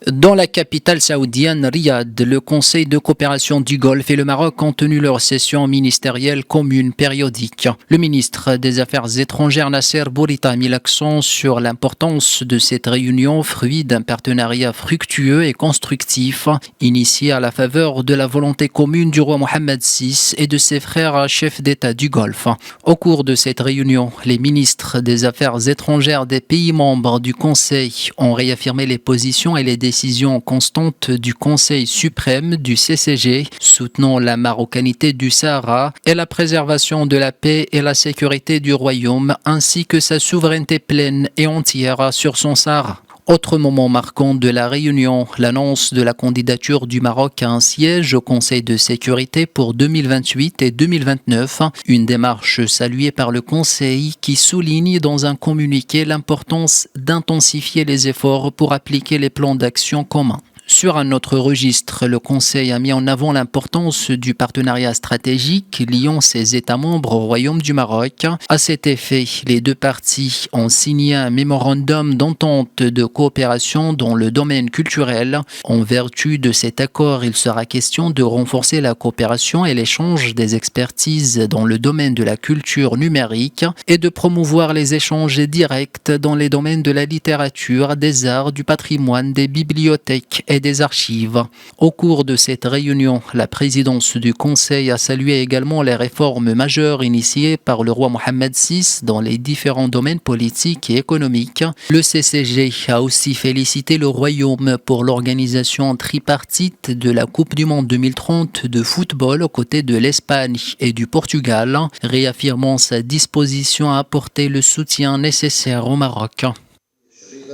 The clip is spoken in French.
Dans la capitale saoudienne, Riyad, le Conseil de coopération du Golfe et le Maroc ont tenu leur session ministérielle commune périodique. Le ministre des Affaires étrangères Nasser Bourita a mis l'accent sur l'importance de cette réunion, fruit d'un partenariat fructueux et constructif, initié à la faveur de la volonté commune du roi Mohammed VI et de ses frères chefs d'État du Golfe. Au cours de cette réunion, les ministres des Affaires étrangères des pays membres du Conseil ont réaffirmé les positions et les décisions constantes du Conseil suprême du CCG, soutenant la marocanité du Sahara et la préservation de la paix et la sécurité du royaume, ainsi que sa souveraineté pleine et entière sur son Sahara. Autre moment marquant de la réunion, l'annonce de la candidature du Maroc à un siège au Conseil de sécurité pour 2028 et 2029, une démarche saluée par le Conseil qui souligne dans un communiqué l'importance d'intensifier les efforts pour appliquer les plans d'action communs. Sur un autre registre, le Conseil a mis en avant l'importance du partenariat stratégique liant ses États membres au Royaume du Maroc. À cet effet, les deux parties ont signé un mémorandum d'entente de coopération dans le domaine culturel. En vertu de cet accord, il sera question de renforcer la coopération et l'échange des expertises dans le domaine de la culture numérique et de promouvoir les échanges directs dans les domaines de la littérature, des arts, du patrimoine, des bibliothèques et des archives. Au cours de cette réunion, la présidence du Conseil a salué également les réformes majeures initiées par le roi Mohammed VI dans les différents domaines politiques et économiques. Le CCG a aussi félicité le royaume pour l'organisation tripartite de la Coupe du Monde 2030 de football aux côtés de l'Espagne et du Portugal, réaffirmant sa disposition à apporter le soutien nécessaire au Maroc.